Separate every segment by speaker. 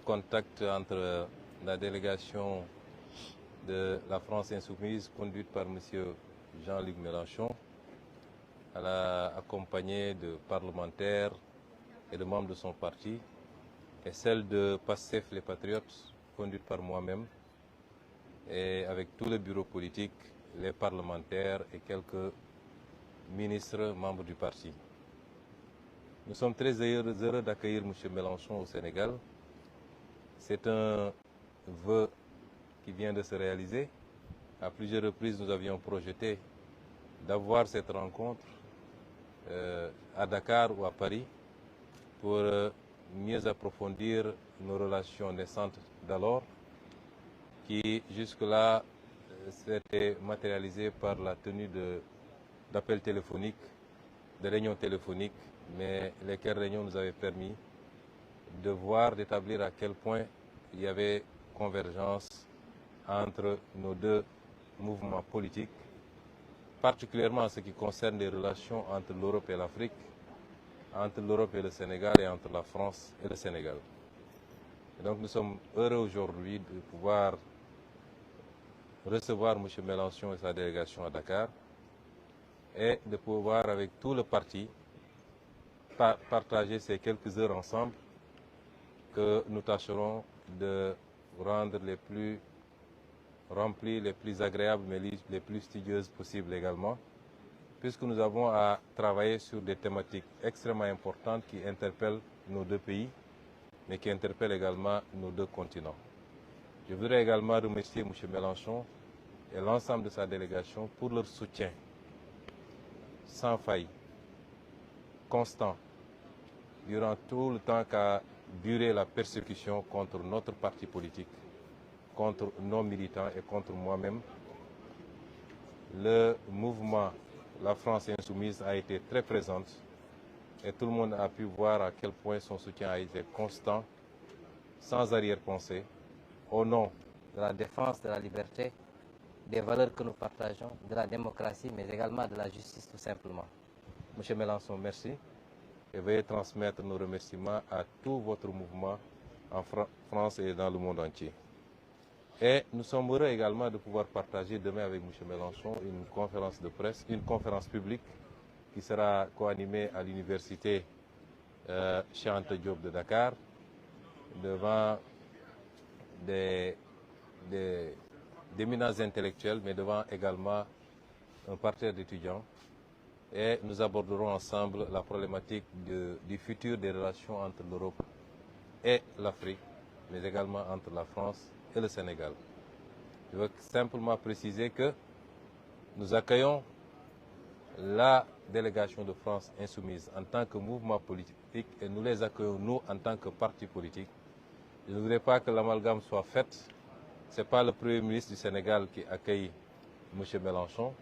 Speaker 1: contact entre la délégation de la France insoumise conduite par M. Jean-Luc Mélenchon, accompagné de parlementaires et de membres de son parti, et celle de PASTEF les Patriotes, conduite par moi-même, et avec tout le bureau politique, les parlementaires et quelques ministres membres du parti. Nous sommes très heureux d'accueillir M. Mélenchon au Sénégal. C'est un vœu qui vient de se réaliser. À plusieurs reprises, nous avions projeté d'avoir cette rencontre à Dakar ou à Paris pour mieux approfondir nos relations naissantes d'alors, qui jusque-là s'étaient matérialisées par la tenue d'appels téléphoniques, de réunions téléphoniques, mais lesquelles réunions nous avaient permis de voir, d'établir à quel point il y avait convergence entre nos deux mouvements politiques, particulièrement en ce qui concerne les relations entre l'Europe et l'Afrique, entre l'Europe et le Sénégal et entre la France et le Sénégal. Et donc nous sommes heureux aujourd'hui de pouvoir recevoir M. Mélenchon et sa délégation à Dakar et de pouvoir avec tout le parti partager ces quelques heures ensemble que nous tâcherons de rendre les plus remplies, les plus agréables, mais les plus studieuses possibles également, puisque nous avons à travailler sur des thématiques extrêmement importantes qui interpellent nos deux pays, mais qui interpellent également nos deux continents. Je voudrais également remercier M. Mélenchon et l'ensemble de sa délégation pour leur soutien sans faille, constant, durant tout le temps qu'a duré la persécution contre notre parti politique, contre nos militants et contre moi-même. Le mouvement La France insoumise a été très présente et tout le monde a pu voir à quel point son soutien a été constant, sans arrière-pensée, au nom
Speaker 2: de la défense de la liberté, des valeurs que nous partageons, de la démocratie, mais également de la justice tout simplement.
Speaker 1: Monsieur Mélenchon, merci et veuillez transmettre nos remerciements à tout votre mouvement en France et dans le monde entier. Et nous sommes heureux également de pouvoir partager demain avec M. Mélenchon une conférence de presse, une conférence publique qui sera co-animée à l'université Cheikh Anta Diop de Dakar devant d'éminents intellectuels, mais devant également un parterre d'étudiants. Et nous aborderons ensemble la problématique du futur des relations entre l'Europe et l'Afrique, mais également entre la France et le Sénégal. Je veux simplement préciser que nous accueillons la délégation de France insoumise en tant que mouvement politique et nous les accueillons nous en tant que parti politique. Je ne voudrais pas que l'amalgame soit faite. Ce n'est pas le Premier ministre du Sénégal qui accueille M. Mélenchon,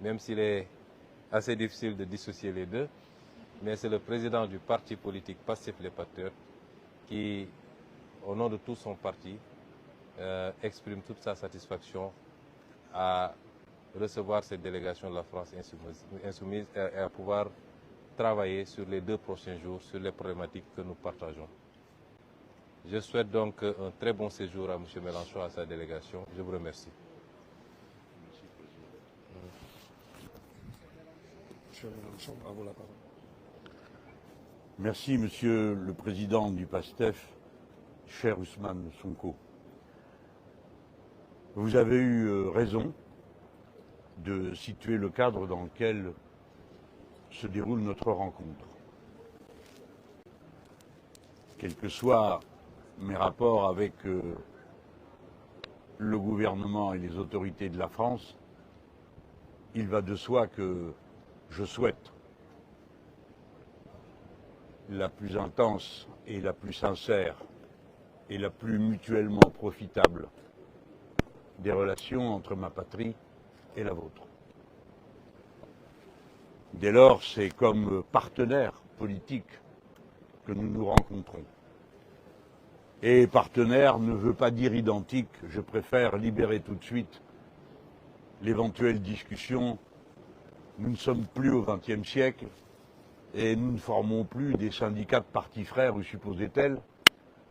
Speaker 1: même s'il est assez difficile de dissocier les deux, mais c'est le président du parti politique PASTEF les Patriotes qui, au nom de tout son parti, exprime toute sa satisfaction à recevoir cette délégation de la France insoumise et à pouvoir travailler sur les 2 prochains jours sur les problématiques que nous partageons. Je souhaite donc un très bon séjour à M. Mélenchon et à sa délégation. Je vous remercie.
Speaker 3: Merci, Monsieur le Président du PASTEF, cher Ousmane Sonko. Vous avez eu raison de situer le cadre dans lequel se déroule notre rencontre. Quels que soient mes rapports avec le gouvernement et les autorités de la France, il va de soi que je souhaite la plus intense et la plus sincère et la plus mutuellement profitable des relations entre ma patrie et la vôtre. Dès lors, c'est comme partenaires politiques que nous nous rencontrons. Et partenaire ne veut pas dire identique, je préfère libérer tout de suite l'éventuelle discussion. Nous ne sommes plus au XXe siècle et nous ne formons plus des syndicats de partis frères ou supposés tels.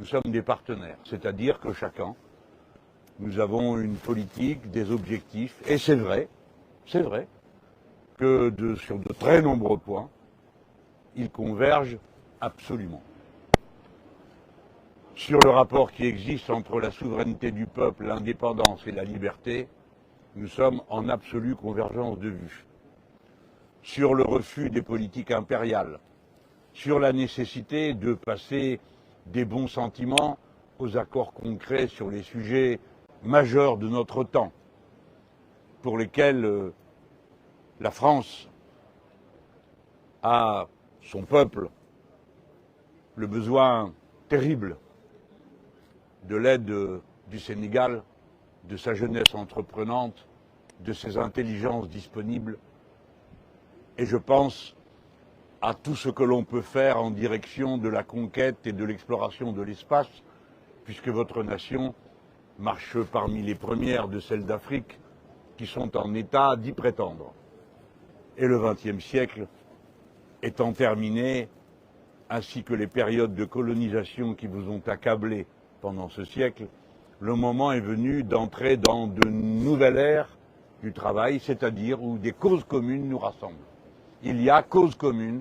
Speaker 3: nous sommes des partenaires, c'est-à-dire que chacun, nous avons une politique, des objectifs, et c'est vrai que sur de très nombreux points, ils convergent absolument. Sur le rapport qui existe entre la souveraineté du peuple, l'indépendance et la liberté, nous sommes en absolue convergence de vues. Sur le refus des politiques impériales, sur la nécessité de passer des bons sentiments aux accords concrets sur les sujets majeurs de notre temps, pour lesquels la France a, son peuple, le besoin terrible de l'aide du Sénégal, de sa jeunesse entreprenante, de ses intelligences disponibles. Et je pense à tout ce que l'on peut faire en direction de la conquête et de l'exploration de l'espace, puisque votre nation marche parmi les premières de celles d'Afrique qui sont en état d'y prétendre. Et le XXe siècle étant terminé, ainsi que les périodes de colonisation qui vous ont accablé pendant ce siècle, le moment est venu d'entrer dans de nouvelles ères du travail, c'est-à-dire où des causes communes nous rassemblent. Il y a cause commune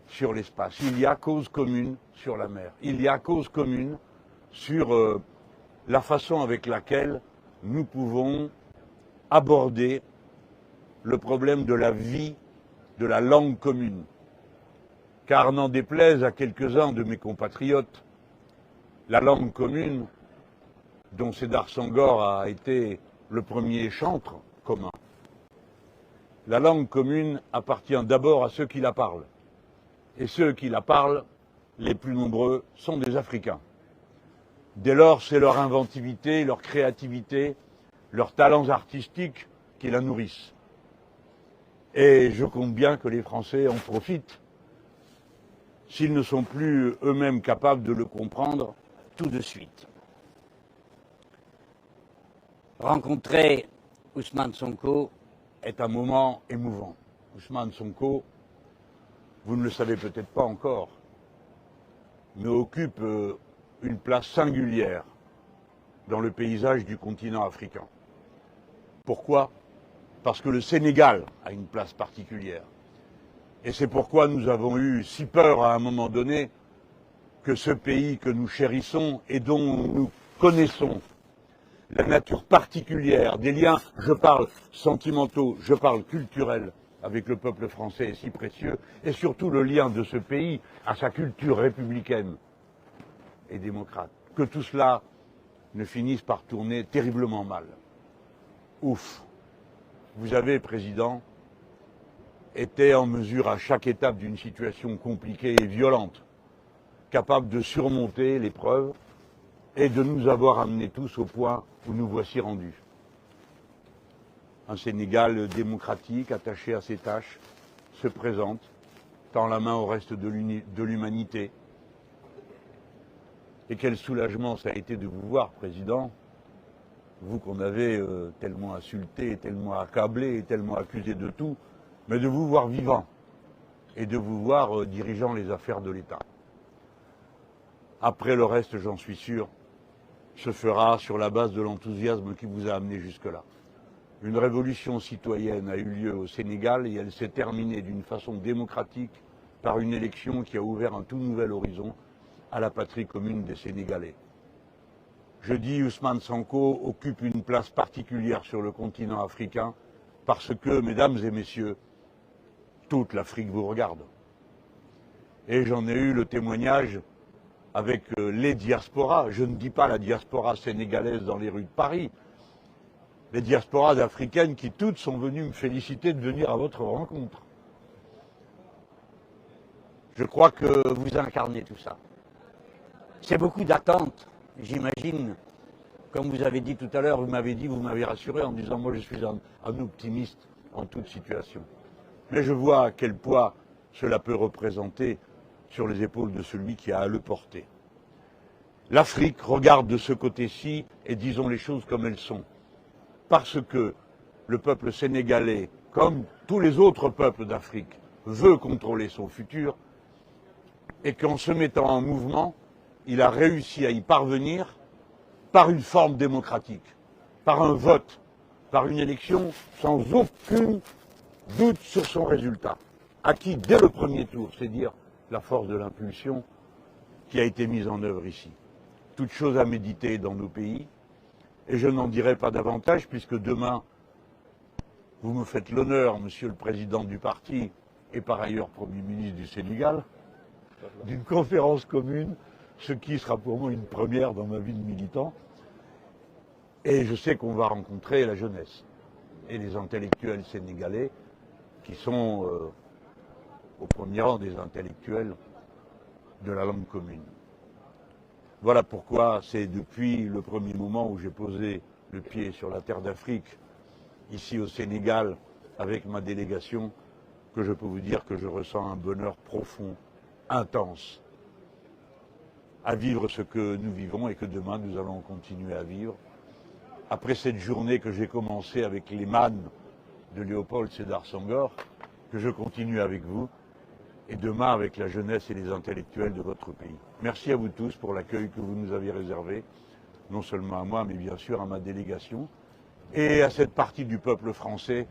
Speaker 3: sur l'espace, il y a cause commune sur la mer, il y a cause commune sur la façon avec laquelle nous pouvons aborder le problème de la vie, de la langue commune. Car n'en déplaise à quelques-uns de mes compatriotes, la langue commune, dont Sédar Senghor a été le premier chantre commun, la langue commune appartient d'abord à ceux qui la parlent. Et ceux qui la parlent, les plus nombreux, sont des Africains. Dès lors, c'est leur inventivité, leur créativité, leurs talents artistiques qui la nourrissent. Et je compte bien que les Français en profitent, s'ils ne sont plus eux-mêmes capables de le comprendre tout de suite.
Speaker 4: Rencontrer Ousmane Sonko
Speaker 3: est un moment émouvant. Ousmane Sonko, vous ne le savez peut-être pas encore, mais occupe une place singulière dans le paysage du continent africain. Pourquoi ? Parce que le Sénégal a une place particulière. Et c'est pourquoi nous avons eu si peur à un moment donné que ce pays que nous chérissons et dont nous connaissons la nature particulière des liens, je parle sentimentaux, je parle culturels, avec le peuple français est si précieux, et surtout le lien de ce pays à sa culture républicaine et démocrate, que tout cela ne finisse par tourner terriblement mal. Ouf. Vous avez, Président, été en mesure à chaque étape d'une situation compliquée et violente, capable de surmonter l'épreuve et de nous avoir amenés tous au point où nous voici rendus. Un Sénégal démocratique, attaché à ses tâches, se présente, tend la main au reste de l'humanité. Et quel soulagement ça a été de vous voir, Président, vous qu'on avait tellement insulté, tellement accablé, tellement accusé de tout, mais de vous voir vivant et de vous voir dirigeant les affaires de l'État. Après le reste, j'en suis sûr, se fera sur la base de l'enthousiasme qui vous a amené jusque-là. Une révolution citoyenne a eu lieu au Sénégal et elle s'est terminée d'une façon démocratique par une élection qui a ouvert un tout nouvel horizon à la patrie commune des Sénégalais. Je dis Ousmane Sonko occupe une place particulière sur le continent africain parce que, mesdames et messieurs, toute l'Afrique vous regarde. Et j'en ai eu le témoignage avec les diasporas. Je ne dis pas la diaspora sénégalaise dans les rues de Paris. Les diasporas africaines qui toutes sont venues me féliciter de venir à votre rencontre. Je crois que vous incarnez tout ça. C'est beaucoup d'attentes, j'imagine. Comme vous avez dit tout à l'heure, vous m'avez rassuré en disant moi je suis un optimiste en toute situation. Mais je vois à quel poids cela peut représenter sur les épaules de celui qui a à le porter. L'Afrique regarde de ce côté-ci et disons les choses comme elles sont. Parce que le peuple sénégalais, comme tous les autres peuples d'Afrique, veut contrôler son futur et qu'en se mettant en mouvement, il a réussi à y parvenir par une forme démocratique, par un vote, par une élection sans aucun doute sur son résultat, acquis dès le premier tour, c'est dire la force de l'impulsion qui a été mise en œuvre ici. Toute chose à méditer dans nos pays, et je n'en dirai pas davantage puisque demain, vous me faites l'honneur, Monsieur le Président du parti et par ailleurs Premier ministre du Sénégal, d'une conférence commune, ce qui sera pour moi une première dans ma vie de militant. Et je sais qu'on va rencontrer la jeunesse et les intellectuels sénégalais qui sont au premier rang des intellectuels de la langue commune. Voilà pourquoi c'est depuis le premier moment où j'ai posé le pied sur la terre d'Afrique, ici au Sénégal, avec ma délégation, que je peux vous dire que je ressens un bonheur profond, intense, à vivre ce que nous vivons et que demain nous allons continuer à vivre. Après cette journée que j'ai commencée avec les mannes de Léopold Sédar Senghor, que je continue avec vous, et demain avec la jeunesse et les intellectuels de votre pays. Merci à vous tous pour l'accueil que vous nous avez réservé, non seulement à moi, mais bien sûr à ma délégation, et à cette partie du peuple français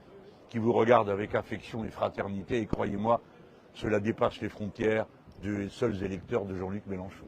Speaker 3: qui vous regarde avec affection et fraternité, et croyez-moi, cela dépasse les frontières des seuls électeurs de Jean-Luc Mélenchon.